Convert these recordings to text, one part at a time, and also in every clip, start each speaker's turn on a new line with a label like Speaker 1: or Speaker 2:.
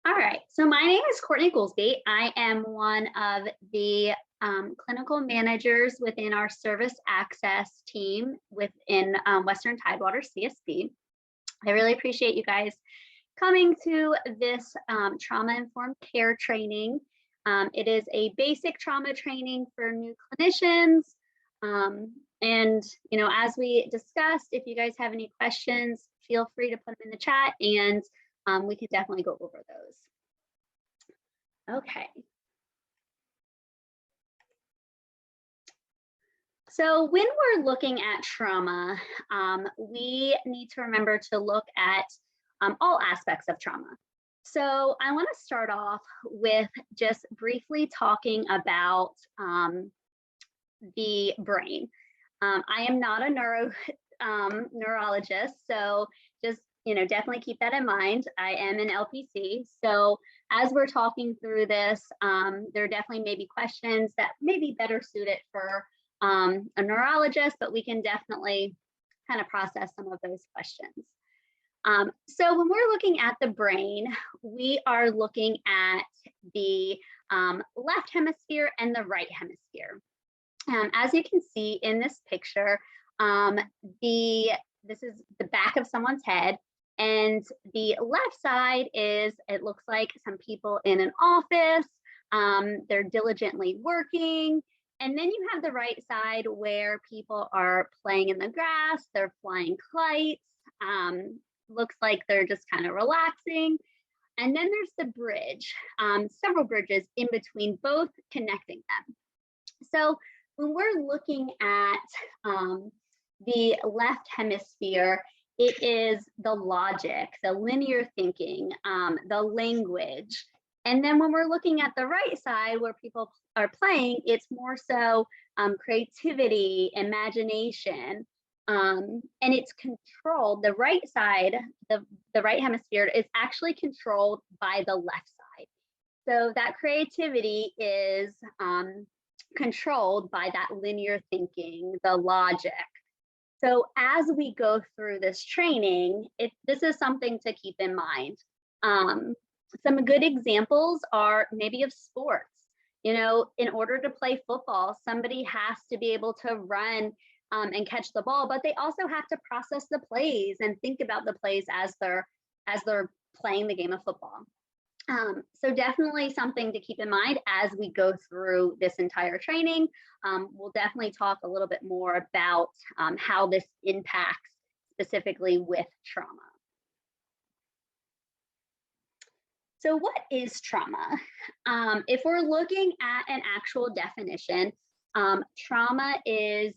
Speaker 1: All right, so my name is Courtney Goolsby. I am one of the clinical managers within our service access team within Western Tidewater CSP. I really appreciate you guys coming to this trauma-informed care training. It is a basic trauma training for new clinicians. And, as we discussed, if you guys have any questions, feel free to put them in the chat and we can definitely go over those. Okay. So when we're looking at trauma, we need to remember to look at all aspects of trauma. So I want to start off with just briefly talking about the brain. I am not a neurologist, so just definitely keep that in mind. I am an LPC, so as we're talking through this, there definitely may be questions that may be better suited for a neurologist, but we can definitely kind of process some of those questions. So when we're looking at the brain, we are looking at the left hemisphere and the right hemisphere. As you can see in this picture, this is the back of someone's head, and the left side is, it looks like some people in an office, they're diligently working. And then you have the right side where people are playing in the grass, they're flying kites, looks like they're just kind of relaxing. And then there's the bridge, several bridges in between both connecting them. So when we're looking at the left hemisphere, it is the logic, the linear thinking, the language. And then when we're looking at the right side where people are playing, it's more so creativity, imagination, and it's controlled. The right side, the right hemisphere is actually controlled by the left side. So that creativity is controlled by that linear thinking, the logic. So as we go through this training, this is something to keep in mind. Some good examples are maybe of sports. In order to play football, somebody has to be able to run and catch the ball, but they also have to process the plays and think about the plays as they're playing the game of football. So definitely something to keep in mind as we go through this entire training. We'll definitely talk a little bit more about how this impacts specifically with trauma. So what is trauma? If we're looking at an actual definition, trauma is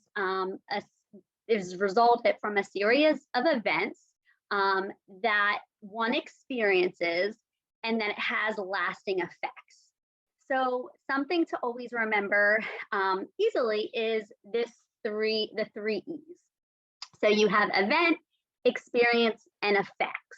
Speaker 1: resulted from a series of events that one experiences and then it has lasting effects. So something to always remember easily is the three E's. So you have event, experience, and effects.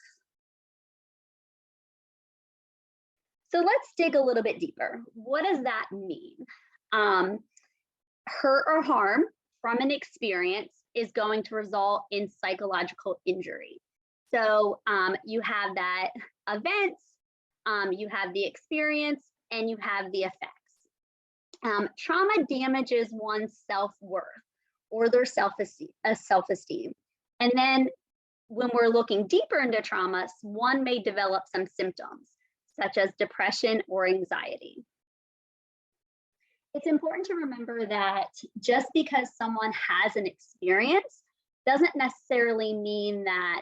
Speaker 1: So let's dig a little bit deeper. What does that mean? Hurt or harm from an experience is going to result in psychological injury. So you have that event, you have the experience, and you have the effects. Trauma damages one's self-worth or their self-esteem. And then when we're looking deeper into trauma, one may develop some symptoms, such as depression or anxiety. It's important to remember that just because someone has an experience doesn't necessarily mean that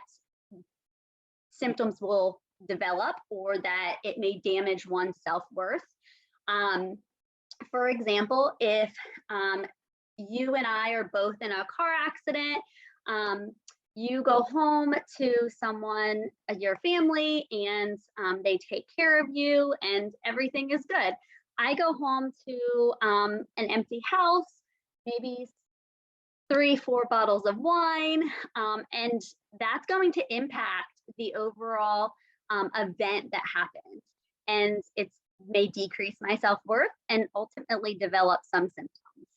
Speaker 1: symptoms will develop or that it may damage one's self-worth. For example, if you and I are both in a car accident, you go home to someone, your family, and they take care of you and everything is good. I go home to an empty house, maybe 3-4 bottles of wine, and that's going to impact the overall event that happened. And it may decrease my self-worth and ultimately develop some symptoms.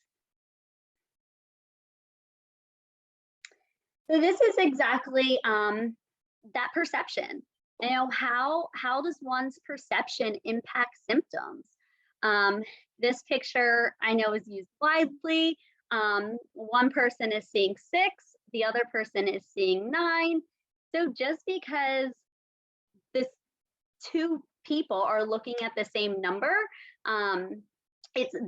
Speaker 1: So this is exactly that perception. How does one's perception impact symptoms? Um, this picture I know is used widely. One person is seeing 6, the other person is seeing 9. So just because this two people are looking at the same number,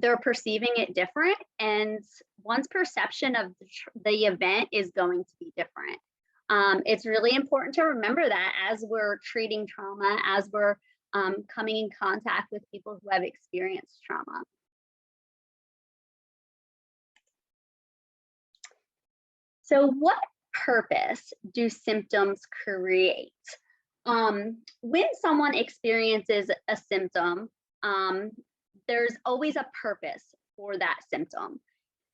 Speaker 1: they're perceiving it different, and one's perception of the event is going to be different. It's really important to remember that as we're treating trauma, as we're coming in contact with people who have experienced trauma. So what purpose do symptoms create? When someone experiences a symptom, there's always a purpose for that symptom.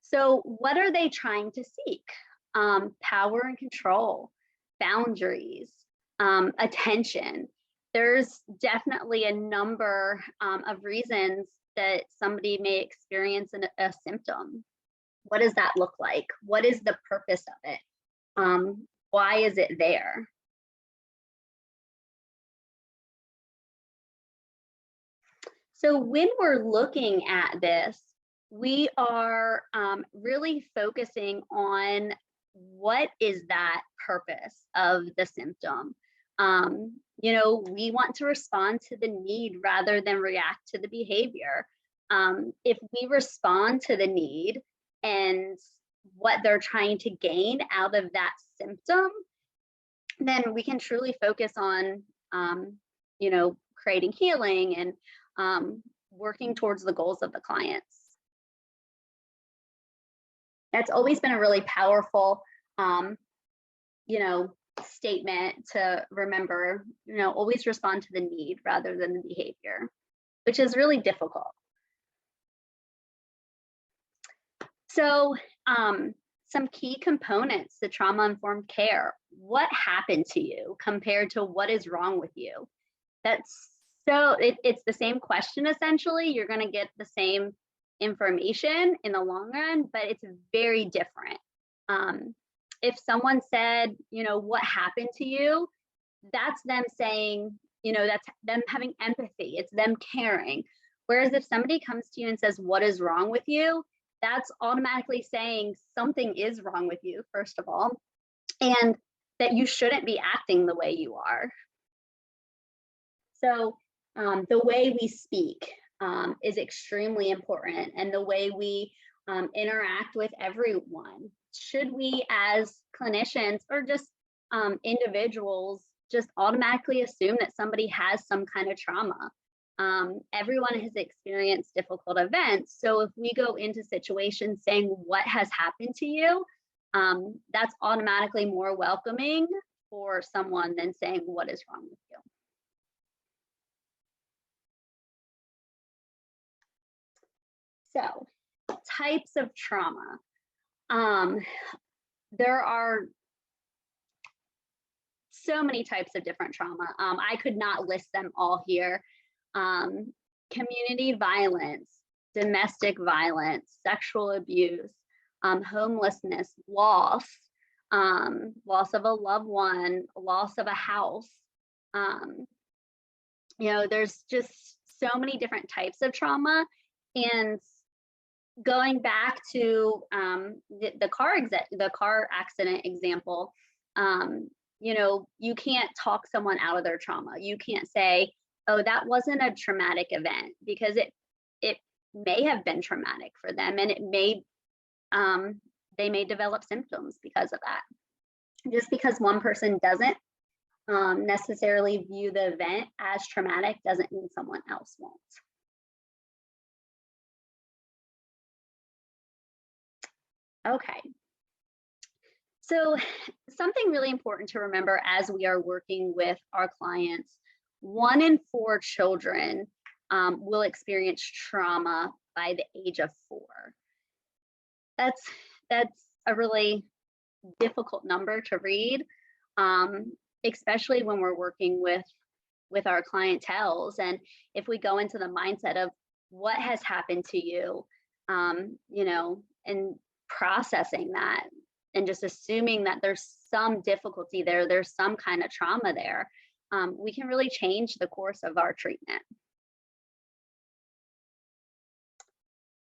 Speaker 1: So what are they trying to seek? Power and control, boundaries, attention. There's definitely a number of reasons that somebody may experience a symptom. What does that look like? What is the purpose of it? Why is it there? So when we're looking at this, we are really focusing on what is that purpose of the symptom. We want to respond to the need rather than react to the behavior. If we respond to the need and what they're trying to gain out of that symptom, then we can truly focus on, creating healing and working towards the goals of the clients. That's always been a really powerful, statement to remember, always respond to the need rather than the behavior, which is really difficult. So some key components to trauma-informed care. What happened to you compared to what is wrong with you? It's the same question essentially. You're going to get the same information in the long run, but it's very different. If someone said, what happened to you, that's them saying, that's them having empathy. It's them caring. Whereas if somebody comes to you and says, what is wrong with you? That's automatically saying something is wrong with you, first of all, and that you shouldn't be acting the way you are. So the way we speak is extremely important, and the way we interact with everyone. Should we, as clinicians or just individuals, just automatically assume that somebody has some kind of trauma? Everyone has experienced difficult events. So if we go into situations saying what has happened to you, that's automatically more welcoming for someone than saying what is wrong with you. So types of trauma. There are so many types of different trauma. I could not list them all here. Community violence, domestic violence, sexual abuse, homelessness, loss of a loved one, loss of a house. There's just so many different types of trauma. And going back to the car accident example, you can't talk someone out of their trauma. You can't say, oh, that wasn't a traumatic event, because it may have been traumatic for them, and they may develop symptoms because of that. Just because one person doesn't necessarily view the event as traumatic doesn't mean someone else won't. Okay. So something really important to remember as we are working with our clients, 1 in 4 children will experience trauma by the age of 4. That's a really difficult number to read, especially when we're working with our clientels. And if we go into the mindset of what has happened to you, and processing that, and just assuming that there's some difficulty there, there's some kind of trauma there, we can really change the course of our treatment.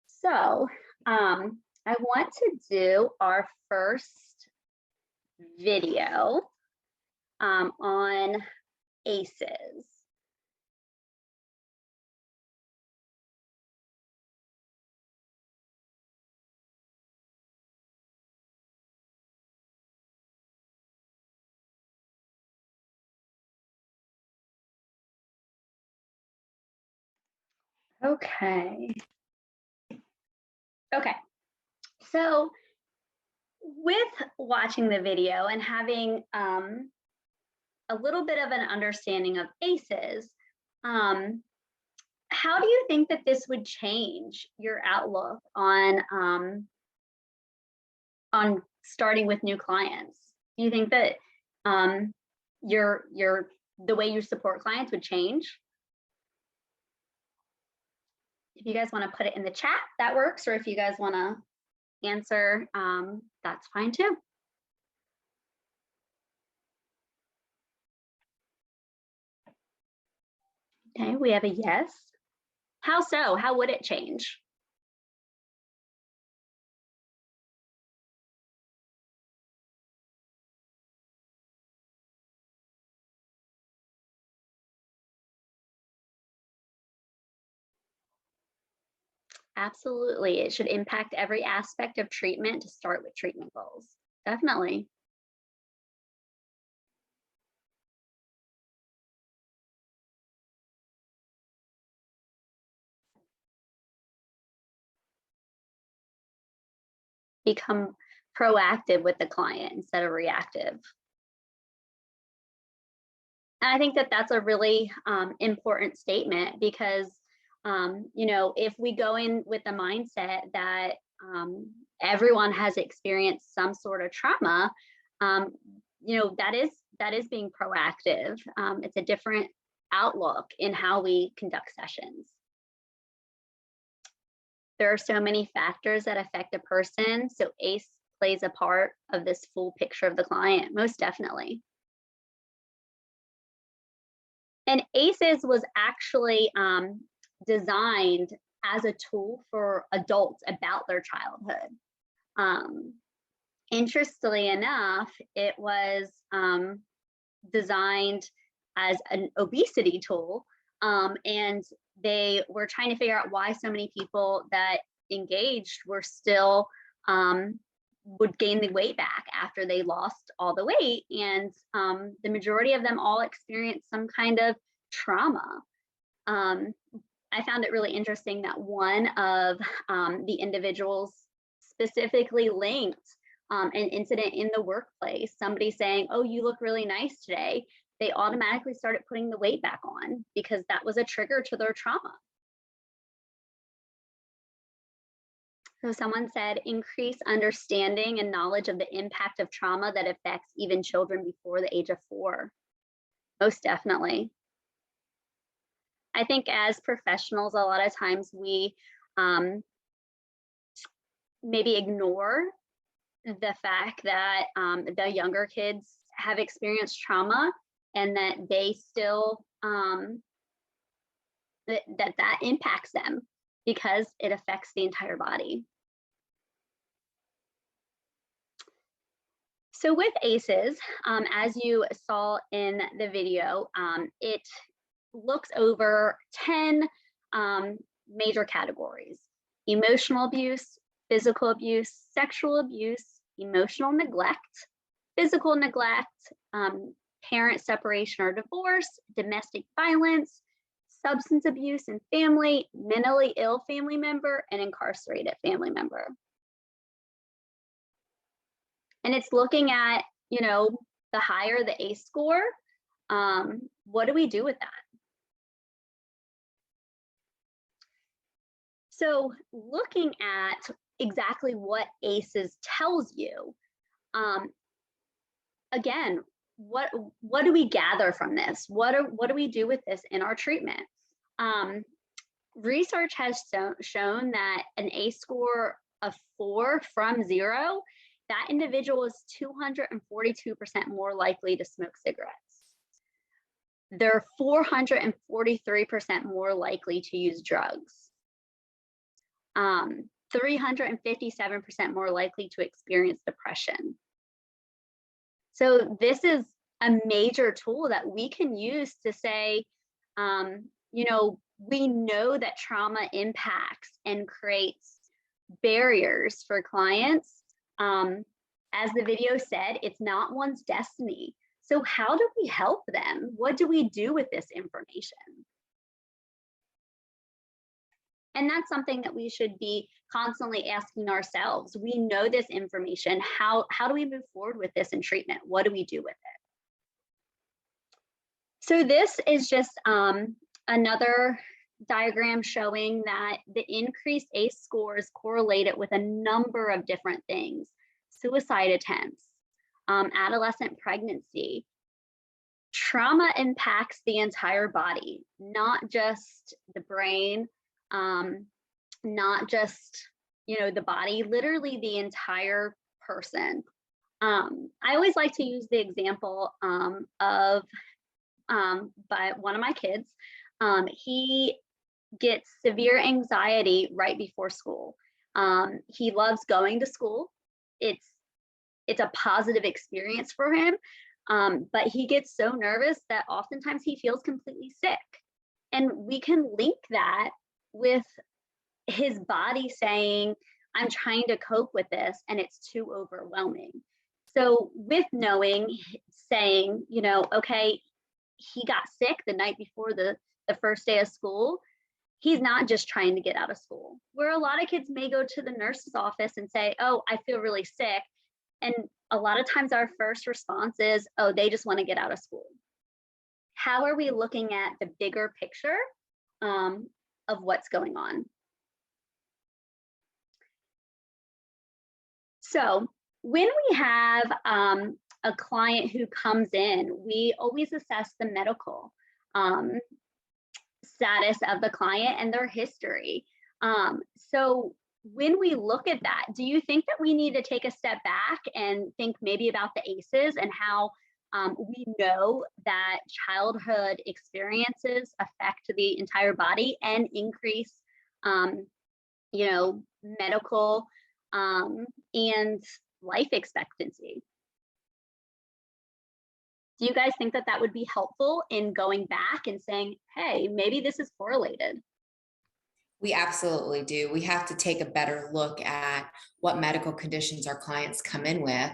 Speaker 1: So I want to do our first video on ACEs. Okay. Okay. So with watching the video and having a little bit of an understanding of ACEs, how do you think that this would change your outlook on starting with new clients? Do you think that your the way you support clients would change? If you guys want to put it in the chat, that works. Or if you guys want to answer, that's fine too. Okay, we have a yes. How so? How would it change? Absolutely. It should impact every aspect of treatment to start with treatment goals. Definitely. Become proactive with the client instead of reactive. And I think that that's a really important statement because, you know, if we go in with the mindset that everyone has experienced some sort of trauma, you know, that is being proactive. It's a different outlook in how we conduct sessions. There are so many factors that affect a person, so ACE plays a part of this full picture of the client, most definitely. And ACEs was actually designed as a tool for adults about their childhood. Interestingly enough, it was designed as an obesity tool, and they were trying to figure out why so many people that engaged were still would gain the weight back after they lost all the weight. And the majority of them all experienced some kind of trauma. I found it really interesting that one of the individuals specifically linked an incident in the workplace, somebody saying, "Oh, you look really nice today." They automatically started putting the weight back on because that was a trigger to their trauma. So someone said, increase understanding and knowledge of the impact of trauma that affects even children before the age of 4. Most definitely. I think as professionals, a lot of times we maybe ignore the fact that the younger kids have experienced trauma and that they still, that impacts them because it affects the entire body. So with ACEs, as you saw in the video, it looks over 10 major categories: emotional abuse, physical abuse, sexual abuse, emotional neglect, physical neglect, parent separation or divorce, domestic violence, substance abuse in family, mentally ill family member, and incarcerated family member. And it's looking at, you know, the higher the ACE score, what do we do with that? So looking at exactly what ACEs tells you, again, what do we gather from this? What do we do with this in our treatment? Research has shown that an ACE score of 4 from 0, that individual is 242% more likely to smoke cigarettes. they're 443% more likely to use drugs. 357% more likely to experience depression. So this is a major tool that we can use to say, we know that trauma impacts and creates barriers for clients. As the video said, it's not one's destiny. So how do we help them? What do we do with this information? And that's something that we should be constantly asking ourselves. We know this information. How do we move forward with this in treatment? What do we do with it? So this is just another diagram showing that the increased ACE scores correlated with a number of different things: suicide attempts, adolescent pregnancy. Trauma impacts the entire body, not just the brain, not just the body, literally the entire person. I always like to use the example of by one of my kids. He gets severe anxiety right before school. He loves going to school. It's a positive experience for him, but he gets so nervous that oftentimes he feels completely sick. And we can link that with his body saying, I'm trying to cope with this and it's too overwhelming. So with knowing, saying, okay, he got sick the night before the first day of school, he's not just trying to get out of school. Where a lot of kids may go to the nurse's office and say, oh, I feel really sick. And a lot of times our first response is, oh, they just want to get out of school. How are we looking at the bigger picture of what's going on? So when we have a client who comes in, we always assess the medical status of the client and their history. So when we look at that, do you think that we need to take a step back and think maybe about the ACEs and how we know that childhood experiences affect the entire body and increase, medical and life expectancy? Do you guys think that that would be helpful in going back and saying, hey, maybe this is correlated?
Speaker 2: We absolutely do. We have to take a better look at what medical conditions our clients come in with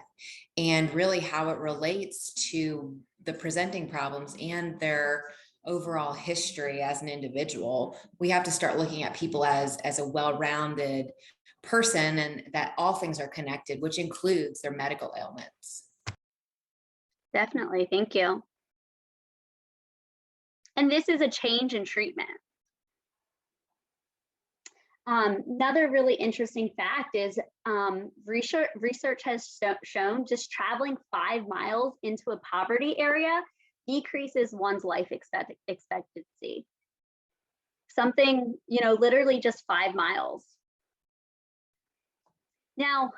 Speaker 2: and really how it relates to the presenting problems and their overall history as an individual. We have to start looking at people as a well-rounded person, and that all things are connected, which includes their medical ailments.
Speaker 1: Definitely. Thank you. And this is a change in treatment. Another really interesting fact is research has shown just traveling 5 miles into a poverty area decreases one's life expectancy. Something, literally just 5 miles. Now,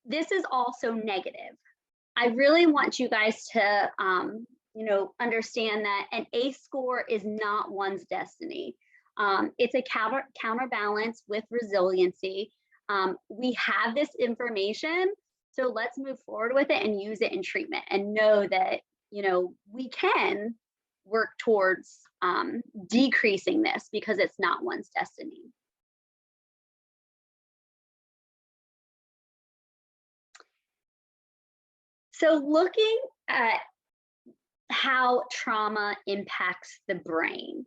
Speaker 1: this is also negative. I really want you guys to, understand that an ACE score is not one's destiny. It's a counterbalance with resiliency. We have this information, so let's move forward with it and use it in treatment and know that, we can work towards decreasing this because it's not one's destiny. So looking at how trauma impacts the brain.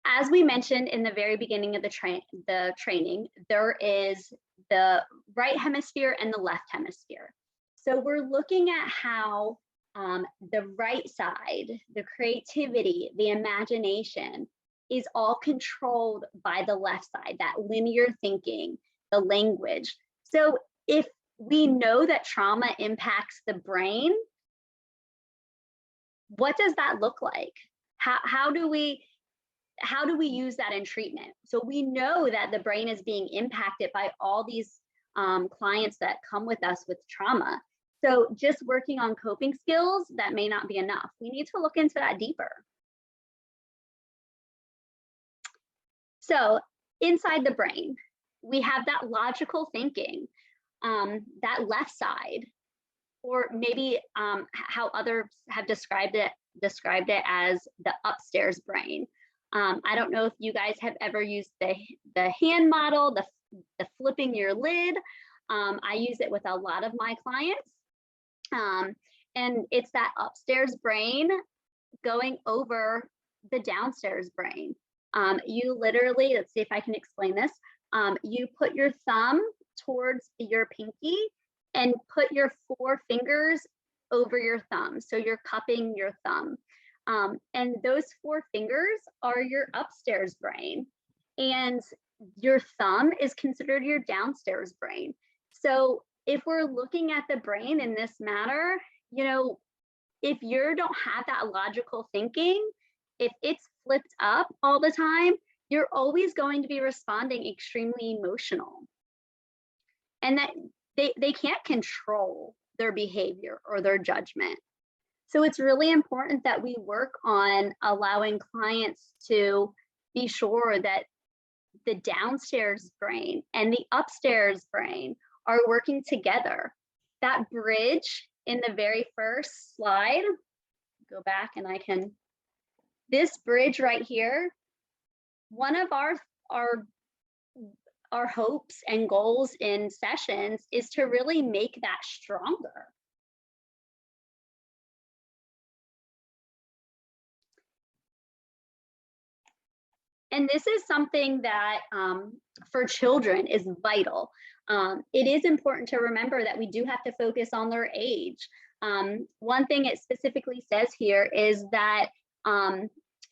Speaker 1: As we mentioned in the very beginning of the training, there is the right hemisphere and the left hemisphere. So we're looking at how the right side, the creativity, the imagination is all controlled by the left side, that linear thinking, the language. So if we know that trauma impacts the brain, what does that look like? How do we use that in treatment? So we know that the brain is being impacted by all these clients that come with us with trauma. So just working on coping skills, that may not be enough. We need to look into that deeper. So inside the brain, we have that logical thinking, that left side, or maybe how others have described it as the upstairs brain. I don't know if you guys have ever used the hand model, the flipping your lid. I use it with a lot of my clients. And it's that upstairs brain going over the downstairs brain. You literally, let's see if I can explain this. You put your thumb towards your pinky and put your 4 fingers over your thumb. So you're cupping your thumb. And those 4 fingers are your upstairs brain. And your thumb is considered your downstairs brain. So if we're looking at the brain in this manner, you know, if you don't have that logical thinking, if it's flipped up all the time, you're always going to be responding extremely emotional. And that they can't control their behavior or their judgment. So it's really important that we work on allowing clients to be sure that the downstairs brain and the upstairs brain are working together. That bridge in the very first slide, go back and this bridge right here, one of our hopes and goals in sessions is to really make that stronger. And this is something that for children is vital. It is important to remember that we do have to focus on their age. One thing it specifically says here is that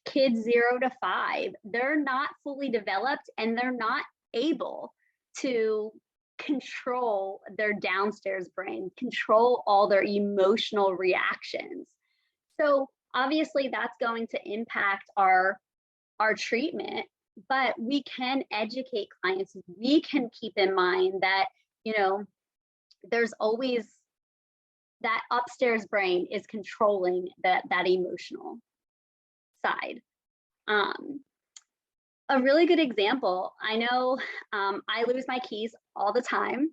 Speaker 1: kids 0 to 5, they're not fully developed and they're not able to control their downstairs brain, control all their emotional reactions. So obviously that's going to impact our treatment, but we can educate clients. We can keep in mind that, you know, there's always that upstairs brain is controlling that emotional side. A really good example, I know I lose my keys all the time.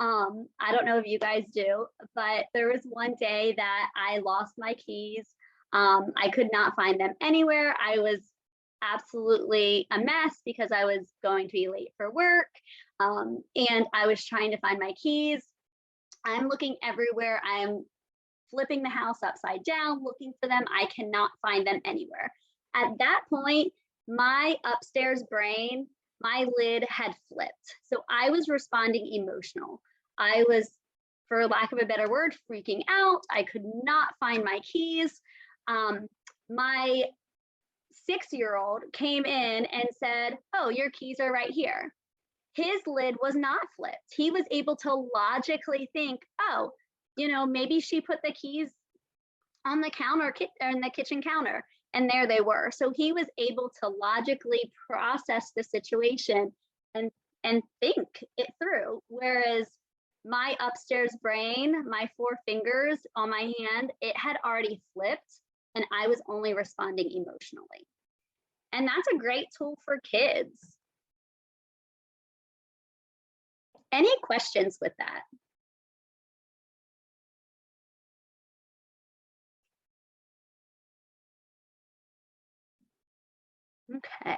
Speaker 1: I don't know if you guys do, but there was one day that I lost my keys. I could not find them anywhere. I was absolutely a mess because I was going to be late for work, and I was trying to find my keys. I'm looking everywhere. I am flipping the house upside down, looking for them. I cannot find them anywhere. At that point, my upstairs brain, my lid had flipped. So I was responding emotional. I was, for lack of a better word, freaking out. I could not find my keys. My 6-year-old came in and said, "Oh, your keys are right here." His lid was not flipped. He was able to logically think, "Oh, you know, maybe she put the keys on the counter or in the kitchen counter." And there they were. So he was able to logically process the situation and think it through. Whereas my upstairs brain, my 4 fingers on my hand, it had already flipped and I was only responding emotionally. And that's a great tool for kids. Any questions with that? Okay.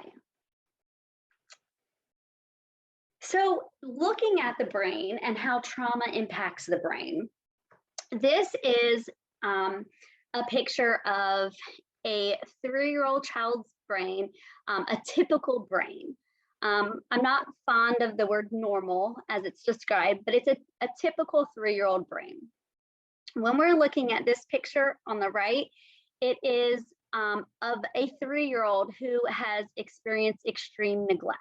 Speaker 1: So looking at the brain and how trauma impacts the brain, this is a picture of a 3-year-old child's brain, a typical brain. I'm not fond of the word normal as it's described, but it's a typical 3-year-old brain. When we're looking at this picture on the right, it is of a 3-year-old who has experienced extreme neglect.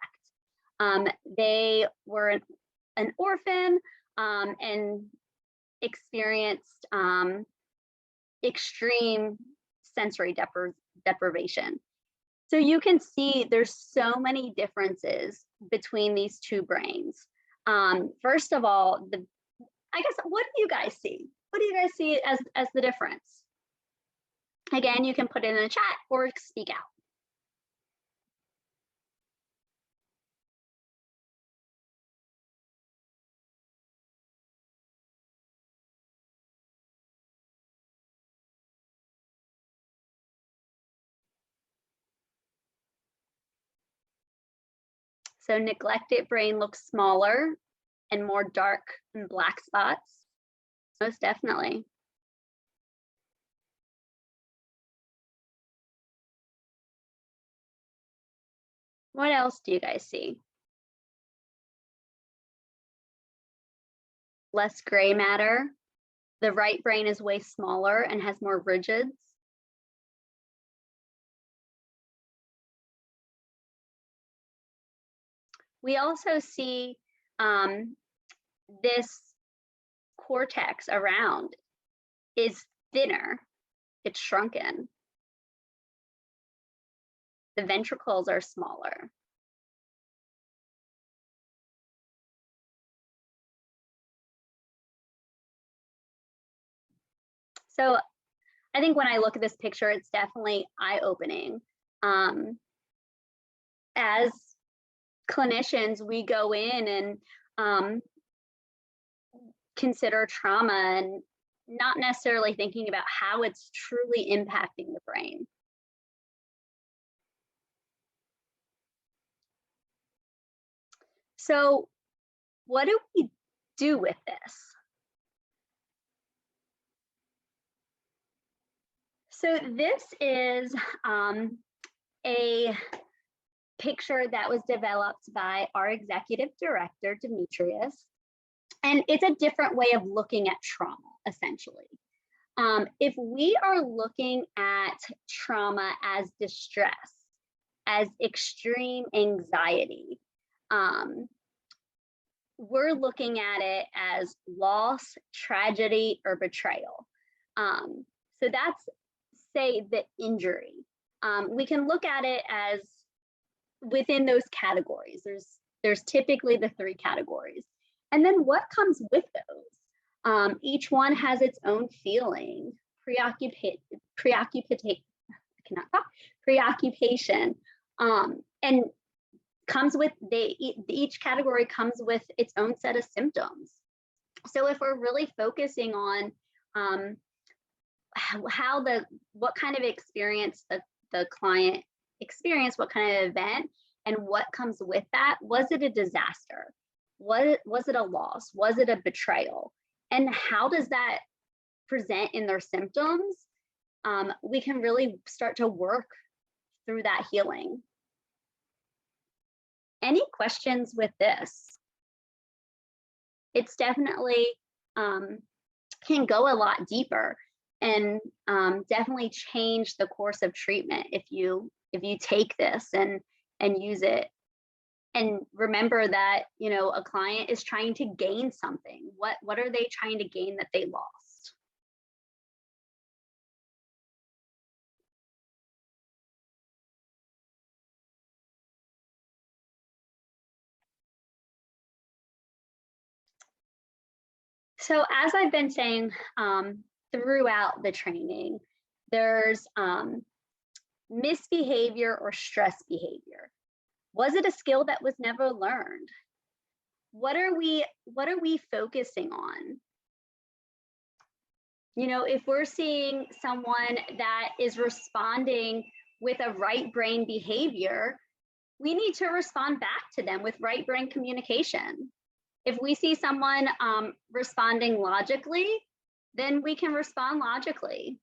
Speaker 1: They were an orphan and experienced extreme sensory deprivation. So you can see there's so many differences between these two brains. First of all, I guess, what do you guys see? What do you guys see as the difference? Again, you can put it in the chat or speak out. So neglected brain looks smaller and more dark and black spots. Most definitely. What else do you guys see? Less gray matter. The right brain is way smaller and has more rigids. We also see this cortex around is thinner. It's shrunken. The ventricles are smaller. So I think when I look at this picture, it's definitely eye-opening. As clinicians, we go in and consider trauma and not necessarily thinking about how it's truly impacting the brain. So what do we do with this? So this is a picture that was developed by our executive director, Demetrius. And it's a different way of looking at trauma, essentially. If we are looking at trauma as distress, as extreme anxiety, we're looking at it as loss, tragedy, or betrayal. So that's, say, the injury. We can look at it as within those categories. There's typically the 3 categories. And then what comes with those? Each one has its own feeling, preoccupation, and comes with, each category comes with its own set of symptoms. So if we're really focusing on what kind of experience the client experienced, what kind of event, and what comes with that. Was it a disaster? Was it a loss? Was it a betrayal? And how does that present in their symptoms? We can really start to work through that healing. Any questions with this? It's definitely can go a lot deeper and definitely change the course of treatment if you take this and use it. And remember that, you know, a client is trying to gain something. What are they trying to gain that they lost? So as I've been saying throughout the training, there's misbehavior or stress behavior. Was it a skill that was never learned? What are we focusing on? You know, if we're seeing someone that is responding with a right brain behavior, we need to respond back to them with right brain communication. If we see someone responding logically, then we can respond logically.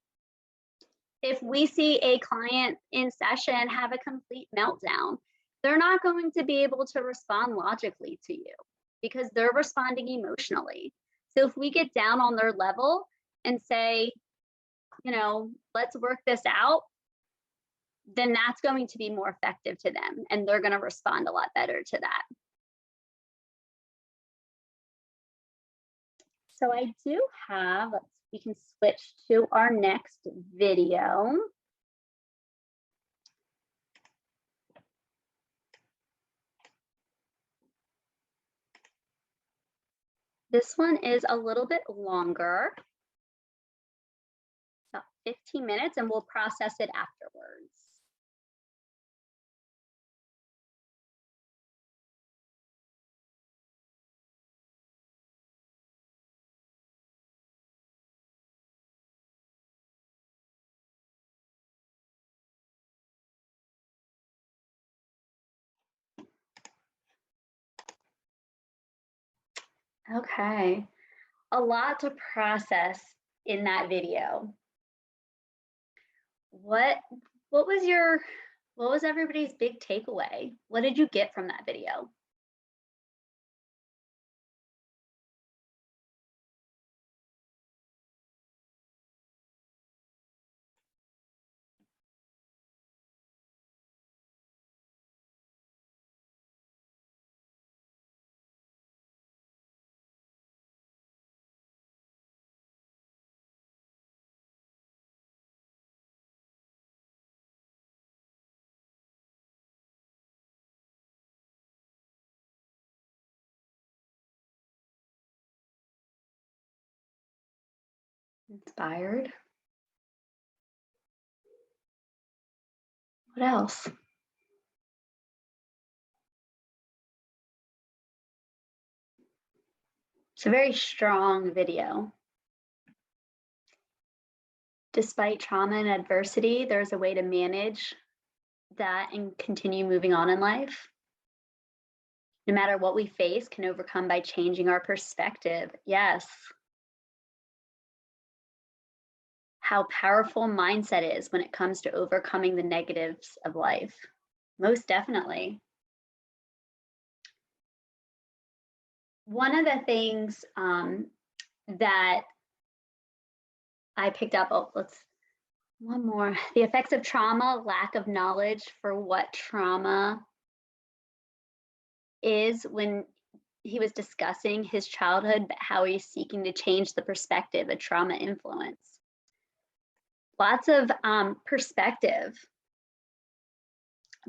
Speaker 1: If we see a client in session have a complete meltdown, they're not going to be able to respond logically to you because they're responding emotionally. So if we get down on their level and say, you know, let's work this out, then that's going to be more effective to them and they're going to respond a lot better to that. So I do have, we can switch to our next video. This one is a little bit longer, about 15 minutes, and we'll process it afterwards. Okay, a lot to process in that video. What what was your what was everybody's big takeaway? What did you get from that video? Inspired. What else? It's a very strong video. Despite trauma and adversity, there's a way to manage that and continue moving on in life. No matter what we face, can overcome by changing our perspective. Yes. How powerful mindset is when it comes to overcoming the negatives of life. Most definitely. One of the things that I picked up, oh, let's one more. The effects of trauma, lack of knowledge for what trauma is when he was discussing his childhood, but how he's seeking to change the perspective of trauma influence. Lots of perspective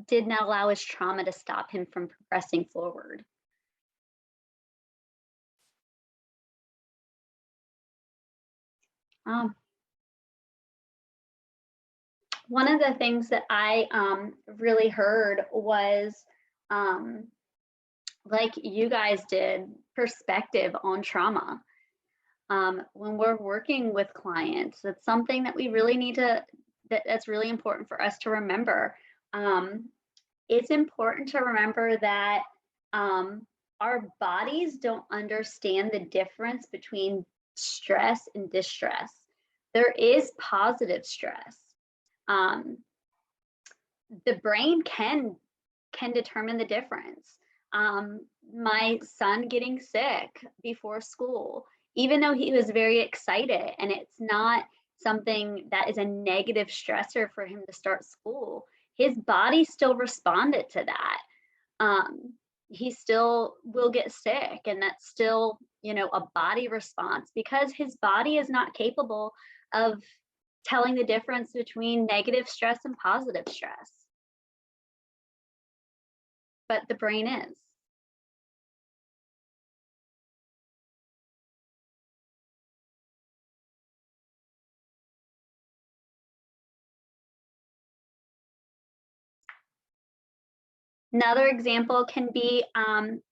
Speaker 1: did not allow his trauma to stop him from progressing forward. One of the things that I really heard was, like you guys did, perspective on trauma. When we're working with clients, it's something that we really need to, that's really important for us to remember. It's important to remember that our bodies don't understand the difference between stress and distress. There is positive stress. The brain can determine the difference. My son getting sick before school, even though he was very excited, and it's not something that is a negative stressor for him to start school, his body still responded to that. He still will get sick, and that's still, a body response because his body is not capable of telling the difference between negative stress and positive stress. But the brain is. Another example can be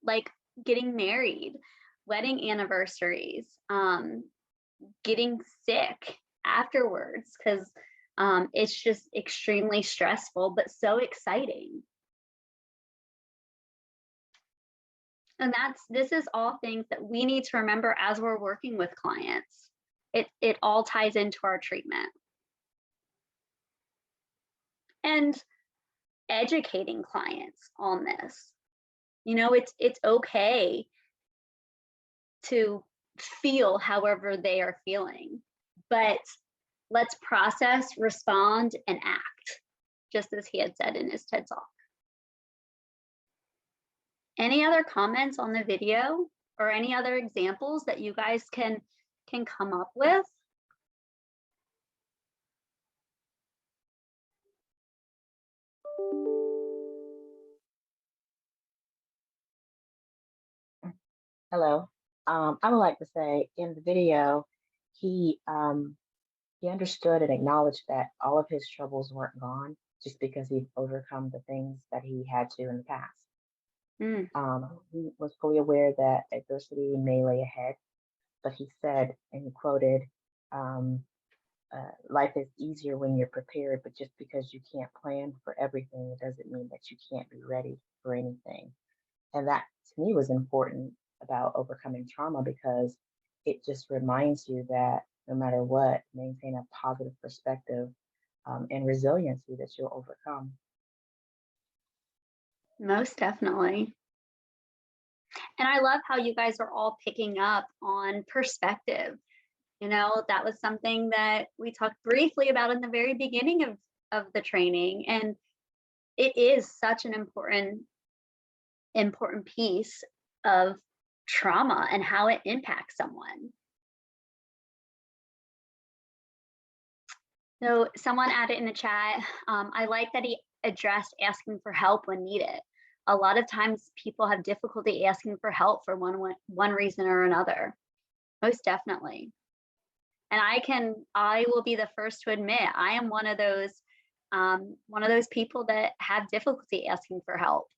Speaker 1: like getting married, wedding anniversaries, getting sick afterwards, because it's just extremely stressful, but so exciting. And this is all things that we need to remember as we're working with clients. It all ties into our treatment. And educating clients on this. It's okay to feel however they are feeling, but let's process, respond, and act, just as he had said in his TED Talk. Any other comments on the video or any other examples that you guys can come up with?
Speaker 3: Hello. I would like to say in the video, he he understood and acknowledged that all of his troubles weren't gone just because he'd overcome the things that he had to in the past.
Speaker 1: Mm,
Speaker 3: He was fully aware that adversity may lay ahead, but he said, and he quoted, um, life is easier when you're prepared, but just because you can't plan for everything, it doesn't mean that you can't be ready for anything. And that to me was important about overcoming trauma because it just reminds you that no matter what, maintain a positive perspective and resiliency that you'll overcome.
Speaker 1: most definitely. And I love how you guys are all picking up on perspective. You know, that was something that we talked briefly about in the very beginning of the training. And it is such an important piece of trauma and how it impacts someone. So someone added in the chat, I like that he addressed asking for help when needed. A lot of times people have difficulty asking for help for one reason or another. Most definitely. And I will be the first to admit I am one of those people that have difficulty asking for help.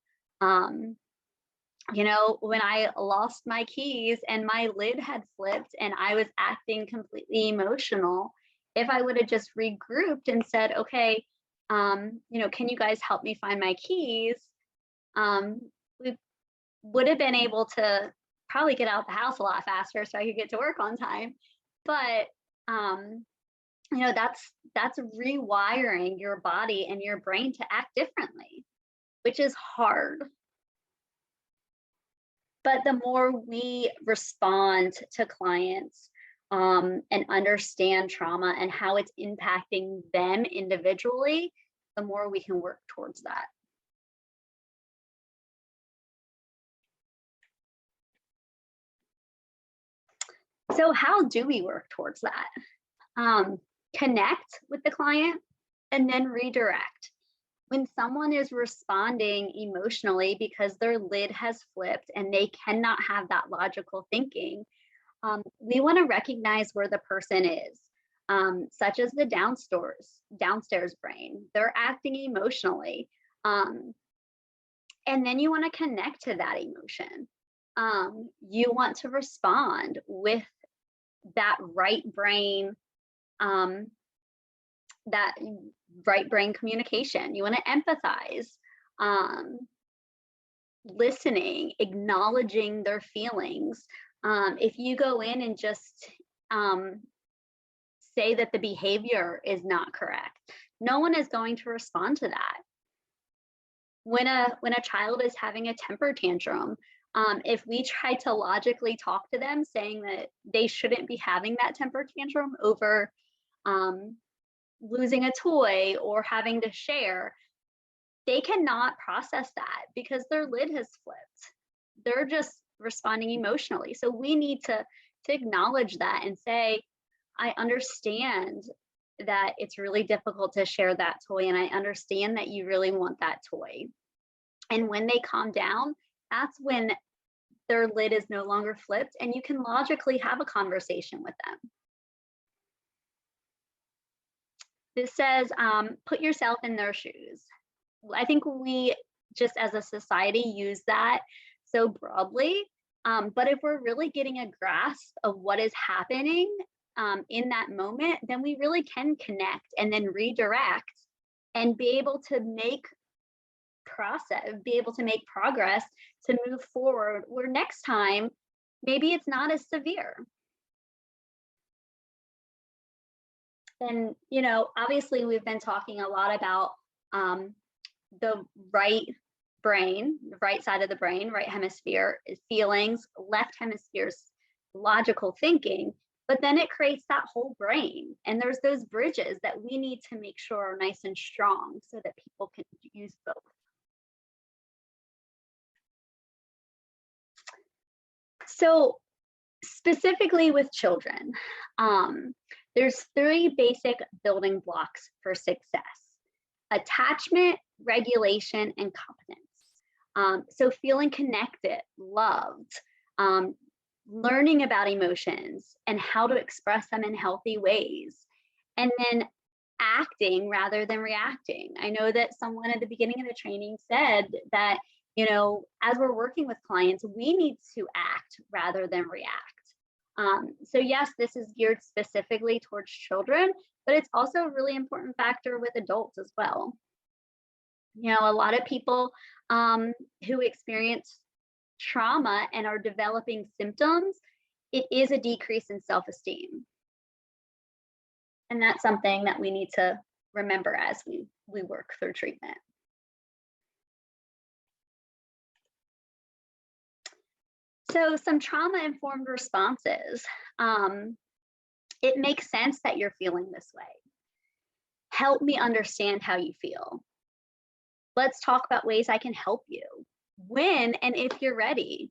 Speaker 1: Um, you know, when I lost my keys and my lid had flipped and I was acting completely emotional, if I would have just regrouped and said, okay, you know, can you guys help me find my keys? We would have been able to probably get out the house a lot faster so I could get to work on time. But um, you know, that's rewiring your body and your brain to act differently, which is hard. But the more we respond to clients and understand trauma and how it's impacting them individually, the more we can work towards that. So how do we work towards that? Connect with the client and then redirect. When someone is responding emotionally because their lid has flipped and they cannot have that logical thinking, we want to recognize where the person is, such as the downstairs brain. They're acting emotionally. And then you want to connect to that emotion. You want to respond with that right brain, that right brain communication. You want to empathize, listening, acknowledging their feelings. If you go in and just say that the behavior is not correct, no one is going to respond to that. When a child is having a temper tantrum, if we try to logically talk to them saying that they shouldn't be having that temper tantrum over losing a toy or having to share, they cannot process that because their lid has flipped. They're just responding emotionally. So we need to acknowledge that and say, I understand that it's really difficult to share that toy, and I understand that you really want that toy. And when they calm down, that's when their lid is no longer flipped and you can logically have a conversation with them. This says, put yourself in their shoes. I think we just as a society use that so broadly. But if we're really getting a grasp of what is happening in that moment, then we really can connect and then redirect and be able to make progress to move forward, where next time maybe it's not as severe. And you know, obviously we've been talking a lot about the right brain, the right side of the brain, right hemisphere is feelings, left hemisphere's logical thinking, but then it creates that whole brain. And there's those bridges that we need to make sure are nice and strong so that people can use both. So specifically with children, there's 3 basic building blocks for success: attachment, regulation, and competence. So feeling connected, loved, learning about emotions and how to express them in healthy ways, and then acting rather than reacting. I know that someone at the beginning of the training said that, as we're working with clients, we need to act rather than react. So yes, this is geared specifically towards children, but it's also a really important factor with adults as well. A lot of people who experience trauma and are developing symptoms, it is a decrease in self-esteem. And that's something that we need to remember as we work through treatment. So some trauma-informed responses. It makes sense that you're feeling this way. Help me understand how you feel. Let's talk about ways I can help you. When and if you're ready.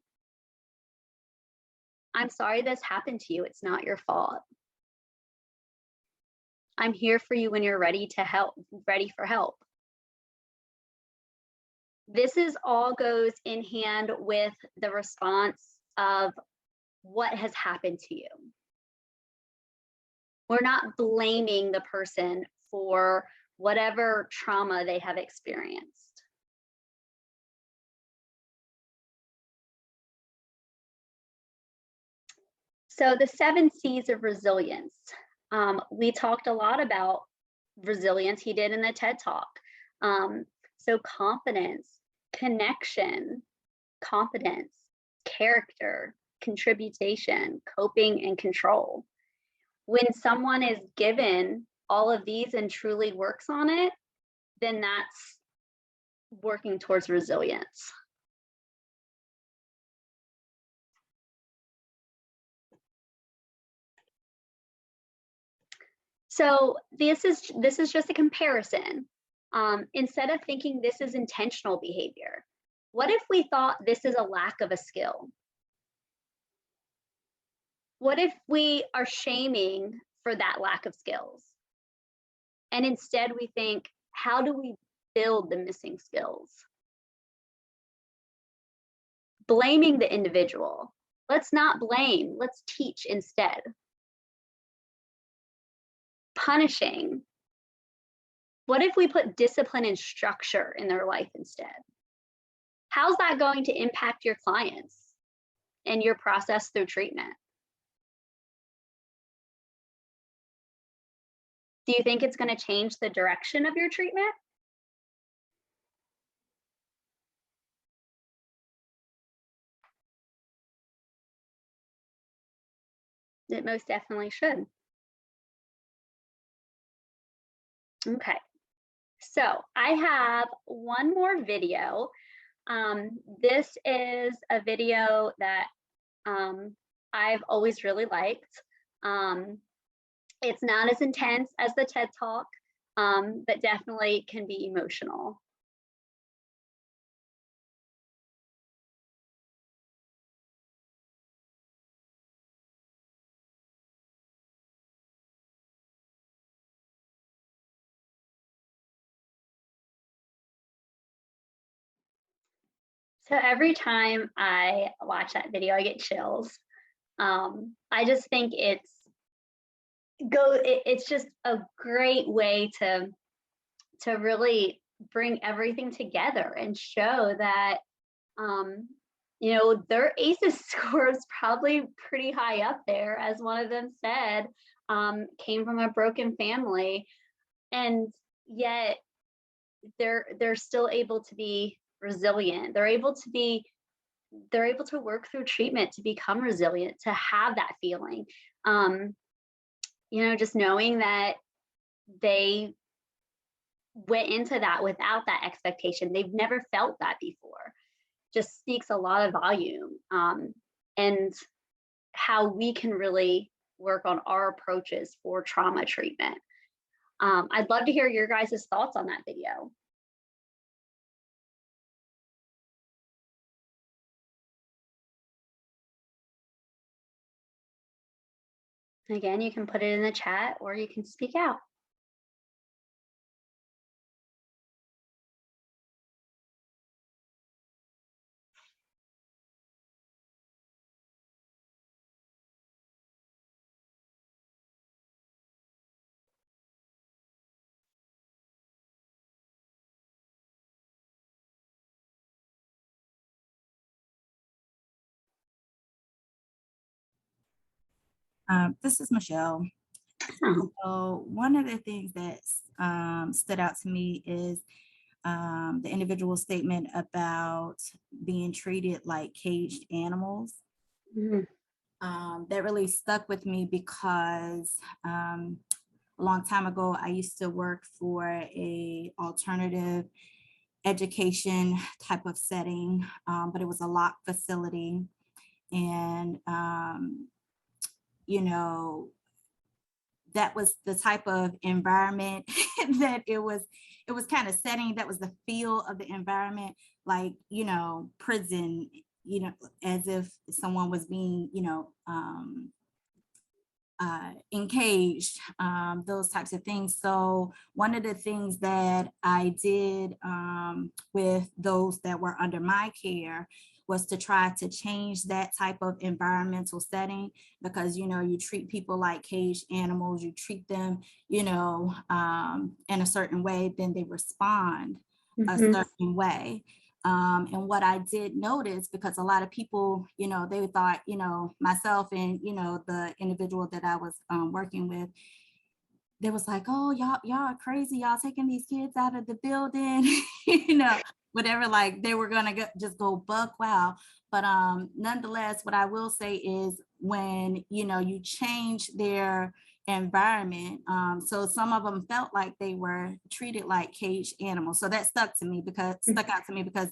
Speaker 1: I'm sorry this happened to you. It's not your fault. I'm here for you when you're ready to help, ready for help. This is all goes in hand with the response of what has happened to you. We're not blaming the person for whatever trauma they have experienced. So the 7 C's of resilience. We talked a lot about resilience. He did in the TED Talk. So confidence, connection, competence, character, contribution, coping, and control. When someone is given all of these and truly works on it, then that's working towards resilience. So this is just a comparison. Instead of thinking this is intentional behavior, what if we thought this is a lack of a skill? What if we are shaming for that lack of skills? And instead we think, how do we build the missing skills? Blaming the individual. Let's not blame, let's teach instead. Punishing. What if we put discipline and structure in their life instead? How's that going to impact your clients and your process through treatment? Do you think it's going to change the direction of your treatment? It most definitely should. Okay, so I have one more video. This is a video that I've always really liked. It's not as intense as the TED Talk, but definitely can be emotional. So every time I watch that video, I get chills. I just think it's just a great way to really bring everything together and show that their ACEs score is probably pretty high up there, as one of them said, came from a broken family, and yet they're still able to be resilient. They're able to work through treatment to become resilient, to have that feeling. Just knowing that they went into that without that expectation. They've never felt that before. Just speaks a lot of volume, and how we can really work on our approaches for trauma treatment. I'd love to hear your guys' thoughts on that video. Again, you can put it in the chat or you can speak out.
Speaker 4: This is Michelle.
Speaker 1: Oh.
Speaker 4: So one of the things that stood out to me is the individual statement about being treated like caged animals.
Speaker 1: Mhm.
Speaker 4: That really stuck with me because a long time ago, I used to work for a alternative education type of setting, but it was a locked facility. And, you know, that was the type of environment that it was kind of setting. That was the feel of the environment, like, prison, as if someone was being, engaged, those types of things. So one of the things that I did with those that were under my care was to try to change that type of environmental setting, because you treat people like caged animals, you treat them in a certain way, then they respond a certain way. And what I did notice, because a lot of people, they thought, myself and, the individual that I was working with, they was like, oh, y'all are crazy. Y'all taking these kids out of the building, whatever, like they were going to just go buck wild. But nonetheless, what I will say is when, you change their environment. So some of them felt like they were treated like caged animals. So that stuck out to me because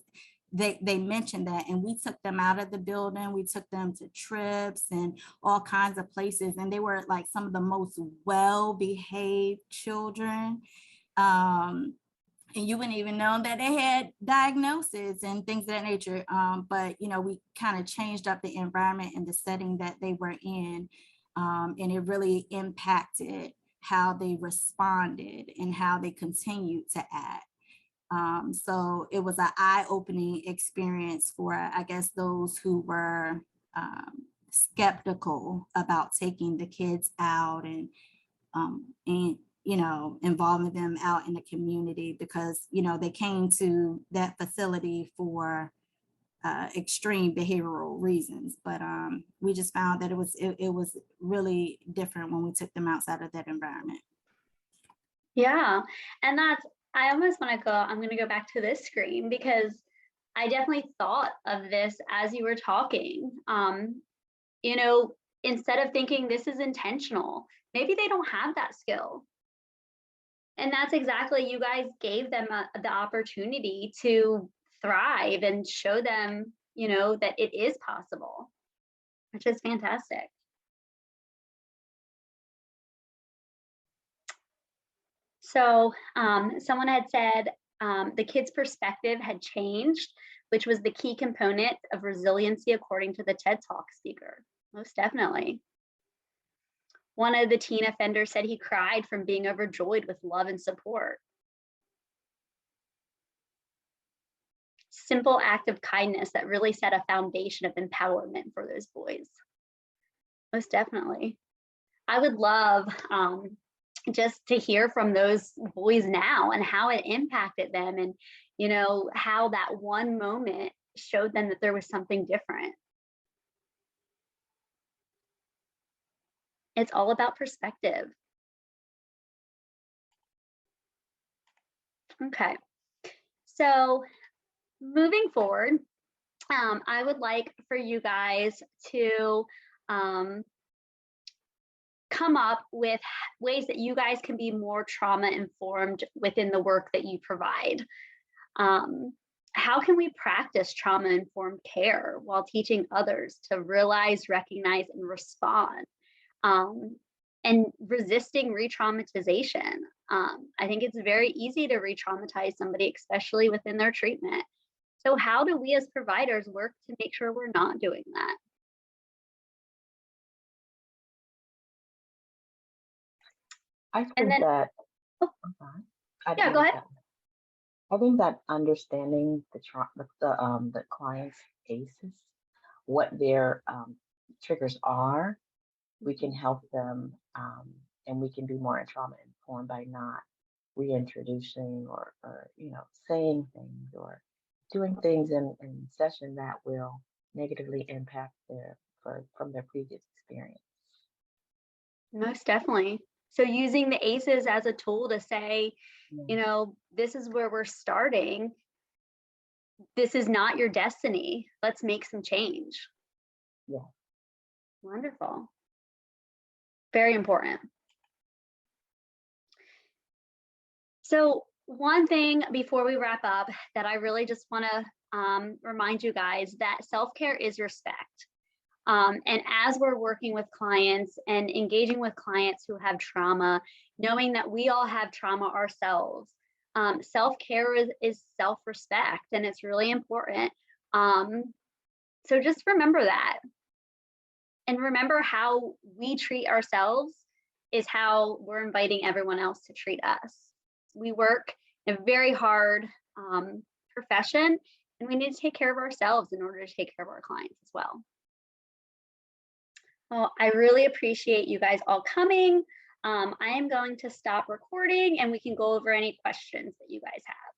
Speaker 4: they mentioned that, and we took them out of the building. We took them to trips and all kinds of places, and they were like some of the most well-behaved children. And you wouldn't even know that they had diagnoses and things of that nature. But we kind of changed up the environment and the setting that they were in. And it really impacted how they responded and how they continued to act. So it was an eye-opening experience for, I guess, those who were skeptical about taking the kids out and involving them out in the community, because they came to that facility for extreme behavioral reasons. But we just found that it was really different when we took them outside of that environment.
Speaker 1: Yeah, and I almost want to I'm going to go back to this screen, because I definitely thought of this as you were talking. Instead of thinking this is intentional, maybe they don't have that skill. And that's exactly, you guys gave them the opportunity to thrive and show them, that it is possible, which is fantastic. So someone had said the kid's perspective had changed, which was the key component of resiliency, according to the TED Talk speaker. Most definitely. One of the teen offenders said he cried from being overjoyed with love and support. Simple act of kindness that really set a foundation of empowerment for those boys. Most definitely. I would love just to hear from those boys now and how it impacted them, and how that one moment showed them that there was something different. It's all about perspective. Okay, so moving forward, I would like for you guys to come up with ways that you guys can be more trauma informed within the work that you provide. How can we practice trauma informed care while teaching others to realize, recognize, and respond? And resisting re-traumatization. I think it's very easy to re-traumatize somebody, especially within their treatment. So how do we as providers work to make sure we're not doing that?
Speaker 3: I think that,
Speaker 1: oh,
Speaker 3: I
Speaker 1: yeah, go ahead.
Speaker 3: I think that understanding the client's cases, what their triggers are, we can help them, and we can be more trauma informed by not reintroducing or saying things or doing things in session that will negatively impact from their previous experience.
Speaker 1: Most definitely. So using the ACEs as a tool to say, you
Speaker 3: Yeah.
Speaker 1: know, this is where we're starting. This is not your destiny. Let's make some change.
Speaker 3: Yeah.
Speaker 1: Wonderful. Very important. So one thing before we wrap up that I really just want to remind you guys that self-care is respect. And as we're working with clients and engaging with clients who have trauma, knowing that we all have trauma ourselves, self-care is self-respect, and it's really important. So just remember that. And remember how we treat ourselves is how we're inviting everyone else to treat us. We work in a very hard profession, and we need to take care of ourselves in order to take care of our clients as well. Well, I really appreciate you guys all coming. I am going to stop recording and we can go over any questions that you guys have.